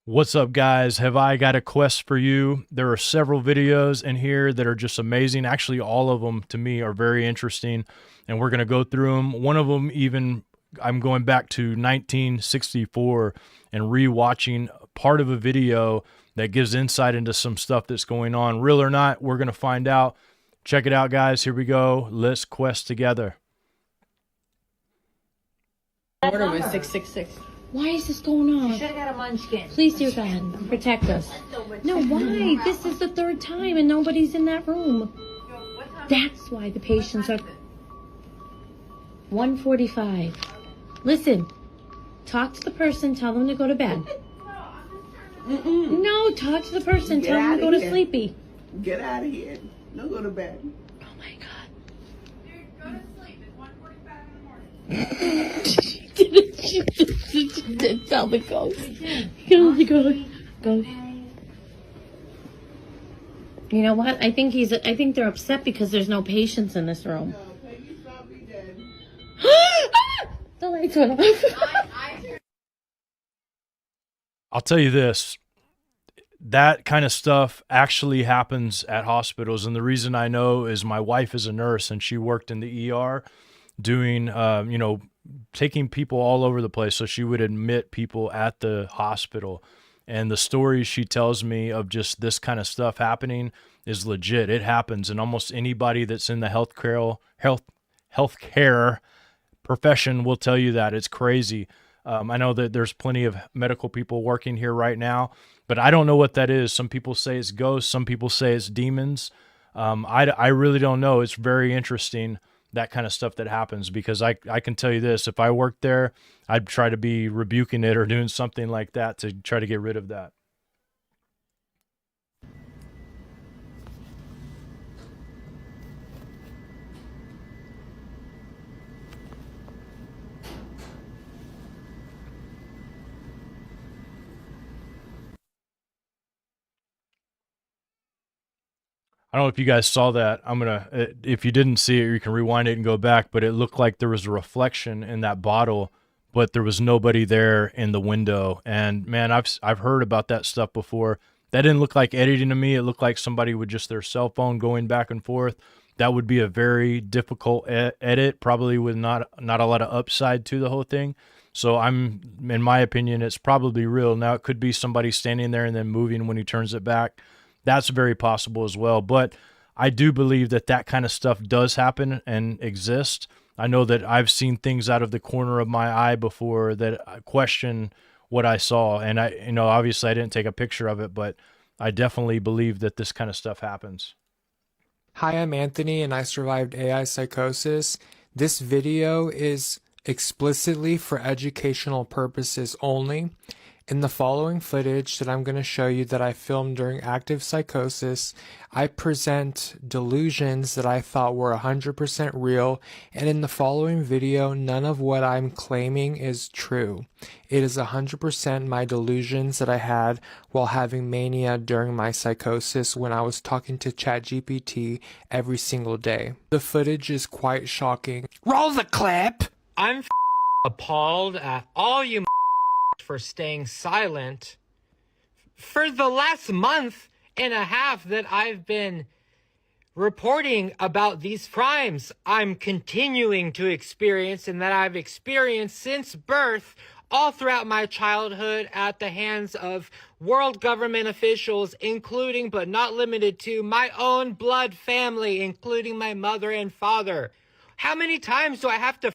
What's up, guys? Have I got a quest for you? There are several videos in here that are just amazing. Actually, all of them to me are very interesting, and we're going to go through them. One of them, even I'm going back to 1964 and rewatching part of a video that gives insight into some stuff that's going on. Real or not, we're going to find out. Check it out, guys. Here we go. Let's quest together. Order was 666. Why is this going on? Should have got a munchkin. Please, dear God, protect us. No, why? This is the third time and nobody's in that room. That's why the patients are... 1:45. Listen, talk to the person, tell them to go to bed. No, talk to the person, tell them to go to sleepy. Get out of here. Don't go to bed. Oh my God. Dude, go to sleep. It's 1:45 in the morning. Tell the ghost. Tell the ghost. You know what? I think they're upset because there's no patients in this room. No, Peggy's probably dead. The lights went off. I'll tell you this. That kind of stuff actually happens at hospitals. And the reason I know is my wife is a nurse and she worked in the ER doing, taking people all over the place. So she would admit people at the hospital. And the stories she tells me of just this kind of stuff happening is legit. It happens. And almost anybody that's in the healthcare profession will tell you that. It's crazy. I know that there's plenty of medical people working here right now, but I don't know what that is. Some people say it's ghosts. Some people say it's demons. I really don't know. It's very interesting, that kind of stuff that happens, because I can tell you this, if I worked there, I'd try to be rebuking it or doing something like that to try to get rid of that. I don't know if you guys saw that. If you didn't see it, you can rewind it and go back, but it looked like there was a reflection in that bottle, but there was nobody there in the window. And man, I've heard about that stuff before. That didn't look like editing to me. It looked like somebody with just their cell phone going back and forth. That would be a very difficult edit, probably with not a lot of upside to the whole thing. So in my opinion, it's probably real. Now it could be somebody standing there and then moving when he turns it back. That's very possible as well. But I do believe that that kind of stuff does happen and exist. I know that I've seen things out of the corner of my eye before that I question what I saw. And obviously I didn't take a picture of it, but I definitely believe that this kind of stuff happens. Hi, I'm Anthony and I survived AI psychosis. This video is explicitly for educational purposes only. In the following footage that I'm going to show you that I filmed during active psychosis, I present delusions that I thought were 100% real, and in the following video, none of what I'm claiming is true. It is 100% my delusions that I had while having mania during my psychosis when I was talking to ChatGPT every single day. The footage is quite shocking. Roll the clip! I'm appalled at all you for staying silent for the last month and a half that I've been reporting about these crimes I'm continuing to experience and that I've experienced since birth, all throughout my childhood at the hands of world government officials, including but not limited to my own blood family, including my mother and father. How many times do I have to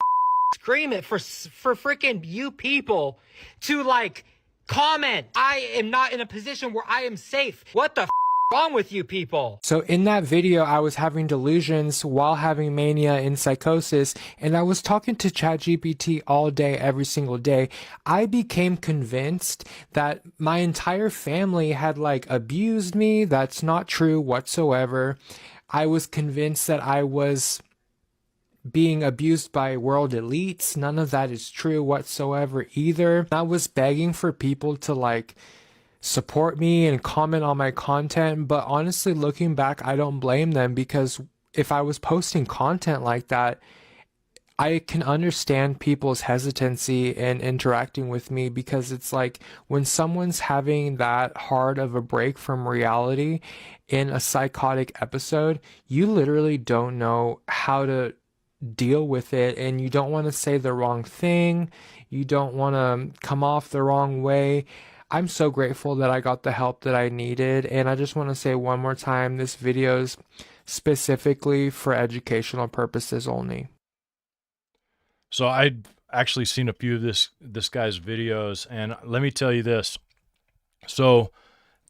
scream it for freaking you people to comment? I am not in a position where I am safe. What the wrong with you people? So in that video, I was having delusions while having mania in psychosis, and I was talking to ChatGPT all day, every single day. I became convinced that my entire family had abused me. That's not true whatsoever. I was convinced that I was being abused by world elites. None of that is true whatsoever either. I was begging for people to support me and comment on my content, but honestly, looking back, I don't blame them, because if I was posting content like that, I can understand people's hesitancy in interacting with me because it's like when someone's having that hard of a break from reality in a psychotic episode, you literally don't know how to deal with it, and you don't want to say the wrong thing. You don't want to come off the wrong way. I'm so grateful that I got the help that I needed, and I just want to say one more time, this video is specifically for educational purposes only. So I'd actually seen a few of this guy's videos, and let me tell you this. So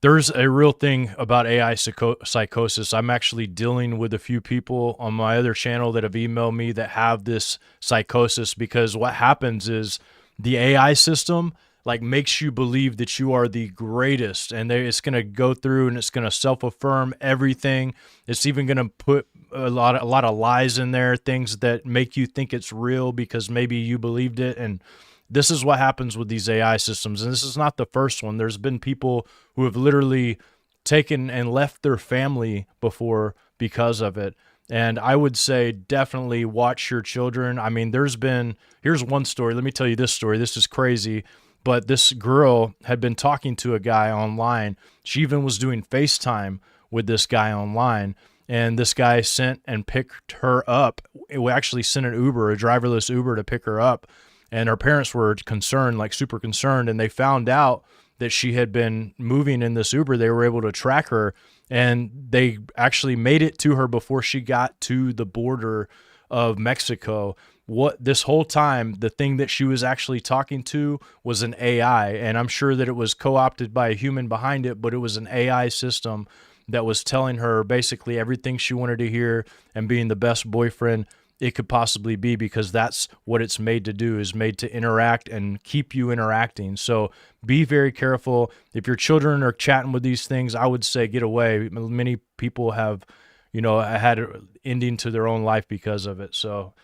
there's a real thing about AI psychosis. I'm actually dealing with a few people on my other channel that have emailed me that have this psychosis, because what happens is the AI system like makes you believe that you are the greatest, and it's going to go through and it's going to self-affirm everything. It's even going to put a lot of lies in there, things that make you think it's real because maybe you believed it. And this is what happens with these AI systems. And this is not the first one. There's been people who have literally taken and left their family before because of it. And I would say definitely watch your children. I mean, here's one story. Let me tell you this story. This is crazy. But this girl had been talking to a guy online. She even was doing FaceTime with this guy online. And this guy sent and picked her up. It actually sent an Uber, a driverless Uber, to pick her up. And her parents were concerned, like super concerned. And they found out that she had been moving in this Uber. They were able to track her. And they actually made it to her before she got to the border of Mexico. What this whole time, the thing that she was actually talking to was an AI, and I'm sure that it was co-opted by a human behind it, but it was an AI system that was telling her basically everything she wanted to hear and being the best boyfriend it could possibly be, because that's what it's made to do, is made to interact and keep you interacting. So be very careful. If your children are chatting with these things, I would say get away. Many people have, had an ending to their own life because of it. So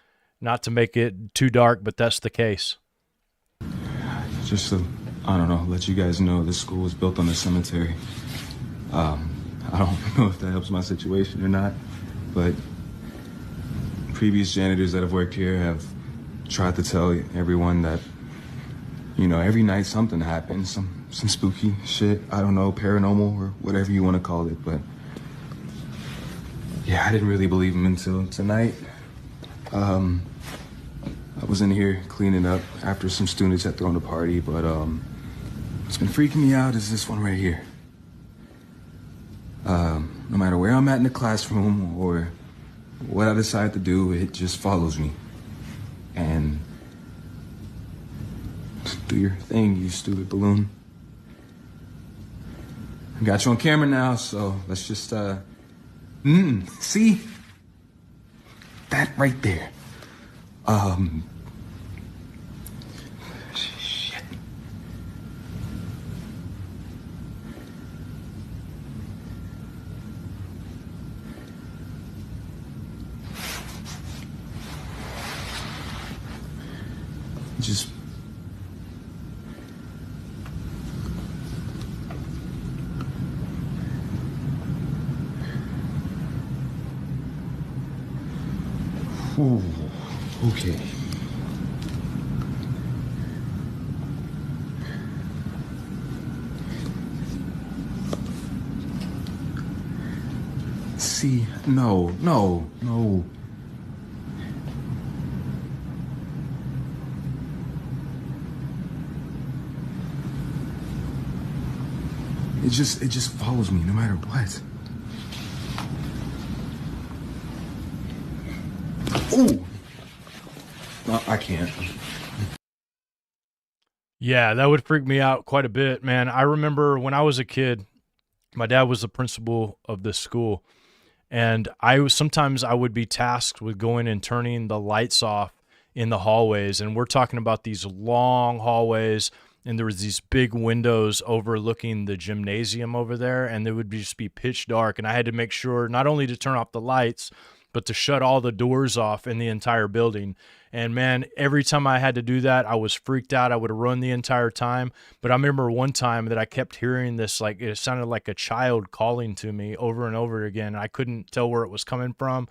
not to make it too dark, but that's the case. Just to, I don't know, let you guys know this school was built on a cemetery. I don't know if that helps my situation or not, but previous janitors that have worked here have tried to tell everyone that, every night something happens, some spooky shit, I don't know, paranormal or whatever you want to call it, but yeah, I didn't really believe them until tonight. I was in here cleaning up after some students had thrown a party, but what's been freaking me out is this one right here. No matter where I'm at in the classroom or what I decide to do, it just follows me. And do your thing, you stupid balloon. I got you on camera now, so let's just, see? That right there. Shit. Just ooh, okay. See, no. It just follows me no matter what. Ooh. No, I can't. Yeah, that would freak me out quite a bit, man. I remember when I was a kid, my dad was the principal of this school, and sometimes I would be tasked with going and turning the lights off in the hallways. And we're talking about these long hallways, and there was these big windows overlooking the gymnasium over there, and it would just be pitch dark. And I had to make sure not only to turn off the lights, but to shut all the doors off in the entire building. And man, every time I had to do that, I was freaked out. I would run the entire time. But I remember one time that I kept hearing this, like it sounded like a child calling to me over and over again. I couldn't tell where it was coming from.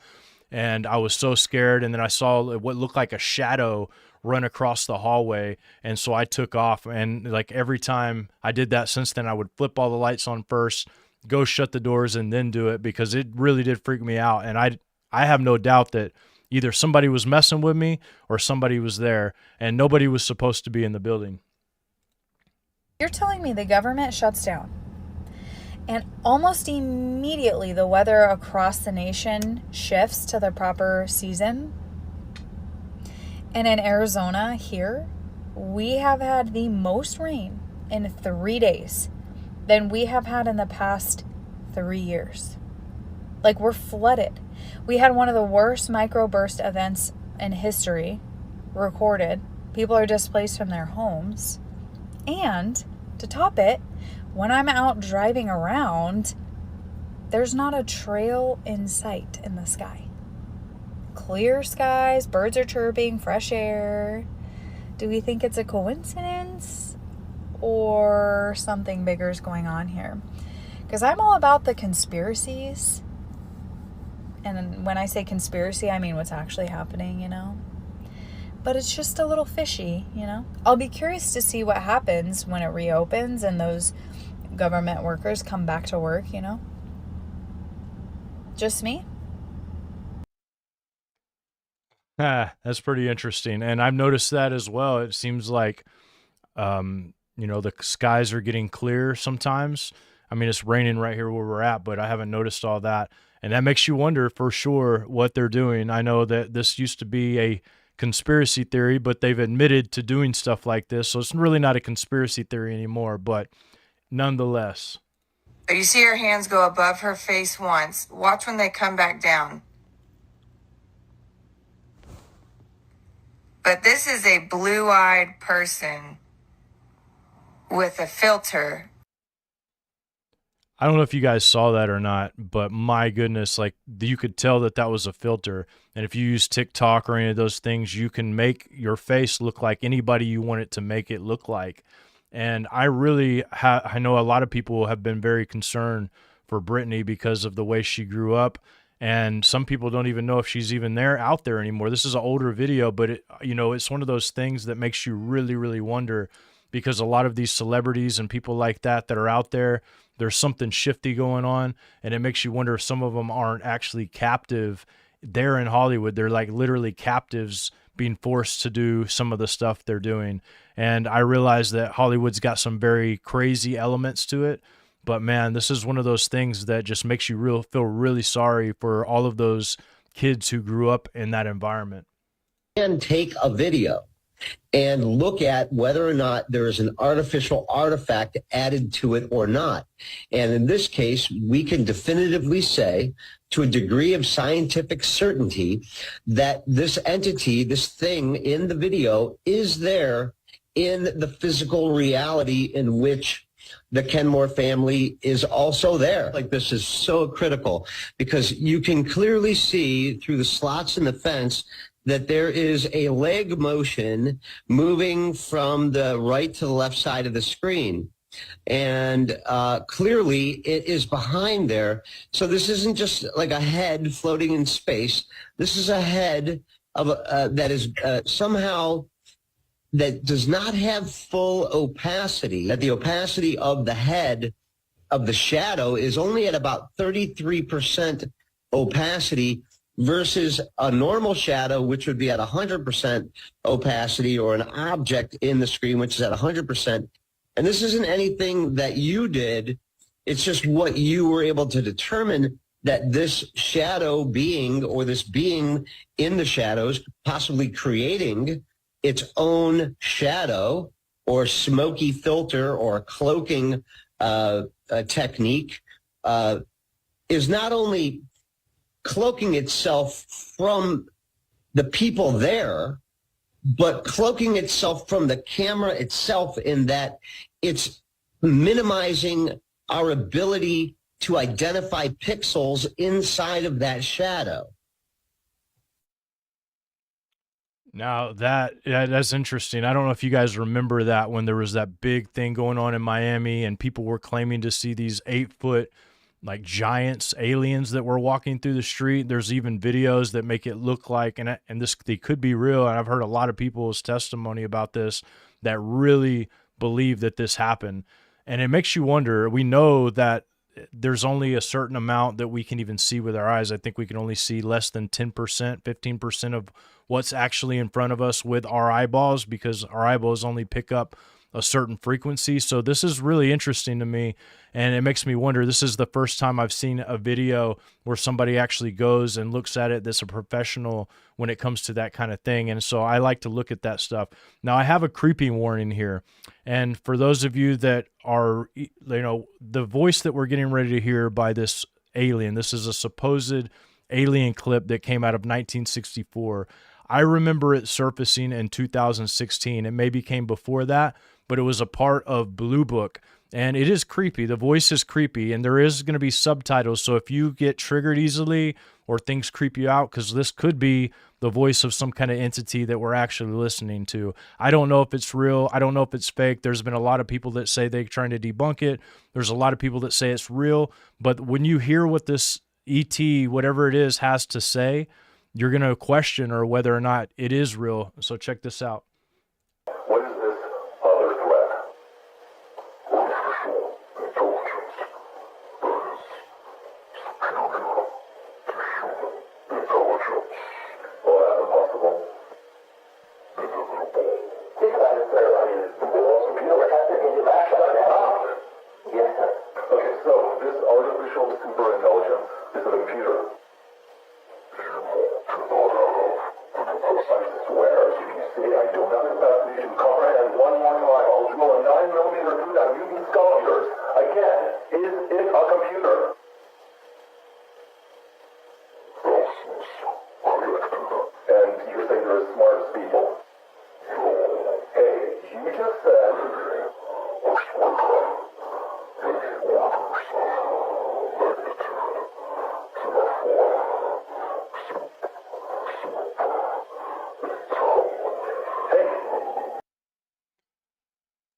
and I was so scared. And then I saw what looked like a shadow run across the hallway, and so I took off. And like every time I did that since then, I would flip all the lights on first, go shut the doors, and then do it, because it really did freak me out. And I have no doubt that either somebody was messing with me or somebody was there, and nobody was supposed to be in the building. You're telling me the government shuts down and almost immediately the weather across the nation shifts to the proper season? And in Arizona here, we have had the most rain in 3 days than we have had in the past 3 years. Like, we're flooded. We had one of the worst microburst events in history recorded. People are displaced from their homes. And to top it, when I'm out driving around, there's not a trail in sight in the sky. Clear skies, birds are chirping, fresh air. Do we think it's a coincidence or something bigger is going on here? Because I'm all about the conspiracies. And when I say conspiracy, I mean what's actually happening, you know? But it's just a little fishy, you know? I'll be curious to see what happens when it reopens and those government workers come back to work, you know? Just me? That's pretty interesting. And I've noticed that as well. It seems like, the skies are getting clear sometimes. I mean, it's raining right here where we're at, but I haven't noticed all that. And that makes you wonder for sure what they're doing. I know that this used to be a conspiracy theory, but they've admitted to doing stuff like this. So it's really not a conspiracy theory anymore, but nonetheless. You see her hands go above her face once. Watch when they come back down. But this is a blue-eyed person with a filter. I don't know if you guys saw that or not, but my goodness, like you could tell that that was a filter. And if you use TikTok or any of those things, you can make your face look like anybody you want it to make it look like. And I really, I know a lot of people have been very concerned for Brittany because of the way she grew up. And some people don't even know if she's even out there anymore. This is an older video, but it's one of those things that makes you really, really wonder, because a lot of these celebrities and people like that are out there, there's something shifty going on, and it makes you wonder if some of them aren't actually captive there in Hollywood. They're like literally captives being forced to do some of the stuff they're doing. And I realize that Hollywood's got some very crazy elements to it, but man, this is one of those things that just makes you feel really sorry for all of those kids who grew up in that environment. And take a video and look at whether or not there is an artificial artifact added to it or not. And in this case, we can definitively say, to a degree of scientific certainty, that this entity, this thing in the video, is there in the physical reality in which the Kenmore family is also there. Like, this is so critical because you can clearly see through the slots in the fence that there is a leg motion moving from the right to the left side of the screen. And clearly it is behind there. So this isn't just like a head floating in space. This is a head of that is somehow that does not have full opacity, that the opacity of the head of the shadow is only at about 33% opacity versus a normal shadow, which would be at 100% opacity, or an object in the screen, which is at 100%. And this isn't anything that you did. It's just what you were able to determine, that this shadow being, or this being in the shadows, possibly creating its own shadow or smoky filter or cloaking technique, is not only cloaking itself from the people there, but cloaking itself from the camera itself, in that it's minimizing our ability to identify pixels inside of that shadow. Now that's interesting. I don't know if you guys remember that when there was that big thing going on in Miami and people were claiming to see these 8-foot like giants, aliens that were walking through the street. There's even videos that make it look like, and this, they could be real. And I've heard a lot of people's testimony about this that really believe that this happened. And it makes you wonder, we know that there's only a certain amount that we can even see with our eyes. I think we can only see less than 10%, 15% of what's actually in front of us with our eyeballs, because our eyeballs only pick up a certain frequency. So this is really interesting to me, and it makes me wonder. This is the first time I've seen a video where somebody actually goes and looks at it that's a professional when it comes to that kind of thing. And so I like to look at that stuff. Now, I have a creeping warning here, and for those of you that are, the voice that we're getting ready to hear by this alien, this is a supposed alien clip that came out of 1964. I remember it surfacing in 2016. It maybe came before that, but it was a part of Blue Book, and it is creepy. The voice is creepy, and there is going to be subtitles. So if you get triggered easily or things creep you out, because this could be the voice of some kind of entity that we're actually listening to. I don't know if it's real. I don't know if it's fake. There's been a lot of people that say they're trying to debunk it. There's a lot of people that say it's real. But when you hear what this ET, whatever it is, has to say, you're going to question or whether or not it is real. So check this out. What is this other threat? Artificial intelligence. Intelligence. Well, that's impossible. Inevitable. Think about it, sir. I mean, you know what happened in the back of that? Yes, sir. Okay, so this artificial super intelligence is a computer. I swear, if you say I don't have the capacity to comprehend one more time, I'll drill a 9mm through that mutant skull of yours. Again, is it a computer? And you're saying they're as smart as people? Hey, you just said...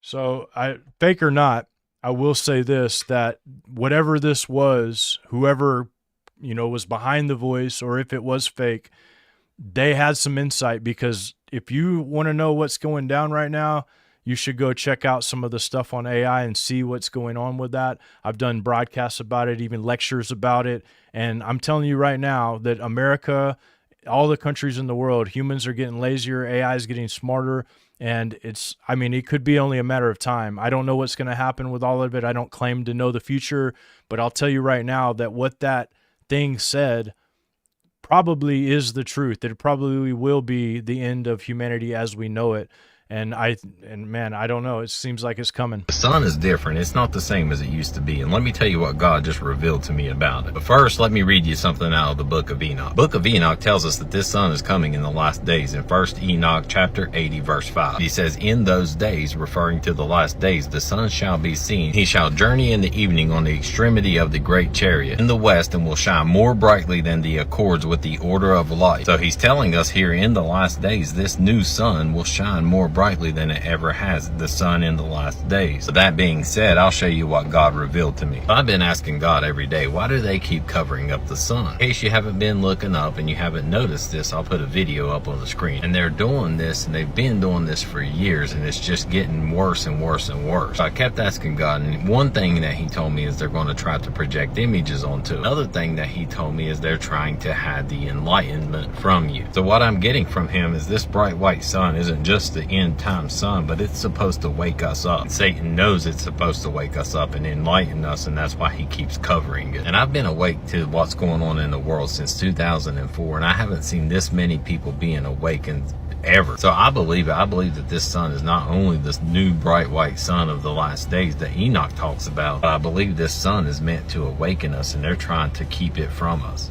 So, fake or not, I will say this, that whatever this was, whoever, was behind the voice, or if it was fake, they had some insight, because if you want to know what's going down right now, you should go check out some of the stuff on AI and see what's going on with that. I've done broadcasts about it, even lectures about it. And I'm telling you right now that America, all the countries in the world, humans are getting lazier, AI is getting smarter. And it could be only a matter of time. I don't know what's going to happen with all of it. I don't claim to know the future, but I'll tell you right now that what that thing said probably is the truth. It probably will be the end of humanity as we know it. And man, I don't know. It seems like it's coming. The sun is different. It's not the same as it used to be. And let me tell you what God just revealed to me about it. But first, let me read you something out of the book of Enoch. Book of Enoch tells us that this sun is coming in the last days. In 1 Enoch chapter 80, verse 5. He says, in those days, referring to the last days, the sun shall be seen. He shall journey in the evening on the extremity of the great chariot in the west, and will shine more brightly than the accords with the order of light. So he's telling us here in the last days, this new sun will shine more brightly than it ever has, the sun in the last days. So that being said, I'll show you what God revealed to me. I've been asking God every day, why do they keep covering up the sun? In case you haven't been looking up and you haven't noticed this, I'll put a video up on the screen. And they're doing this, and they've been doing this for years, and it's just getting worse and worse and worse. So I kept asking God, and one thing that he told me is they're going to try to project images onto it. Another thing that he told me is they're trying to hide the enlightenment from you. So what I'm getting from him is this bright white sun isn't just the end time sun, but it's supposed to wake us up. Satan knows it's supposed to wake us up and enlighten us, and that's why he keeps covering it. And I've been awake to what's going on in the world since 2004, and I haven't seen this many people being awakened ever. So I believe it. I believe that this sun is not only this new bright white sun of the last days that Enoch talks about, but I believe this sun is meant to awaken us, and they're trying to keep it from us.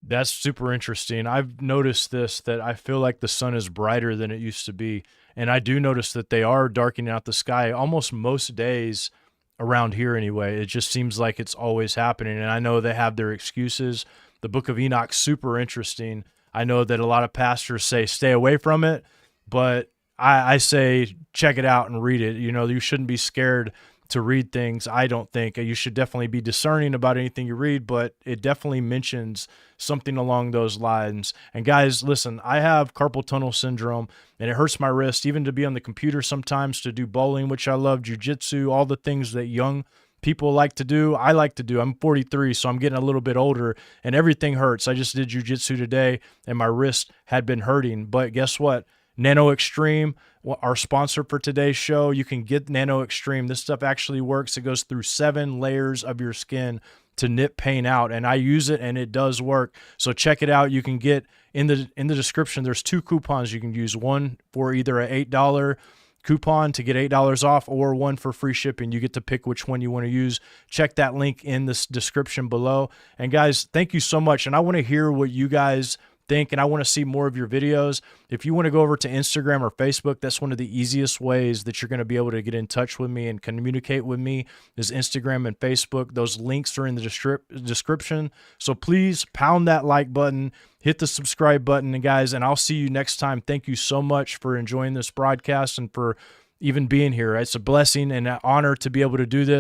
That's super interesting. I've noticed this, that I feel like the sun is brighter than it used to be. And I do notice that they are darkening out the sky almost most days around here anyway. It just seems like it's always happening. And I know they have their excuses. The book of Enoch's super interesting. I know that a lot of pastors say stay away from it, but I say check it out and read it. You shouldn't be scared to read things. I don't think you should definitely be discerning about anything you read, but it definitely mentions something along those lines. And guys, listen, I have carpal tunnel syndrome, and it hurts my wrist even to be on the computer sometimes, to do bowling, which I love, jujitsu, all the things that young people like to do. I like to do. I'm 43, so I'm getting a little bit older, and everything hurts. I just did jujitsu today, and my wrist had been hurting. But guess what? Nano Extreme, our sponsor for today's show, you can get Nano Extreme. This stuff actually works. It goes through 7 layers of your skin to nip pain out, and I use it and it does work. So check it out. You can get in the description, there's 2 coupons you can use, one for either a $8 coupon to get $8 off, or one for free shipping. You get to pick which one you want to use. Check that link in this description below. And guys, thank you so much. And I want to hear what you guys think, and I want to see more of your videos. If you want to go over to Instagram or Facebook, that's one of the easiest ways that you're going to be able to get in touch with me and communicate with me, is Instagram and Facebook. Those links are in the description. So please pound that like button, hit the subscribe button, and guys, and I'll see you next time. Thank you so much for enjoying this broadcast and for even being here. It's a blessing and an honor to be able to do this.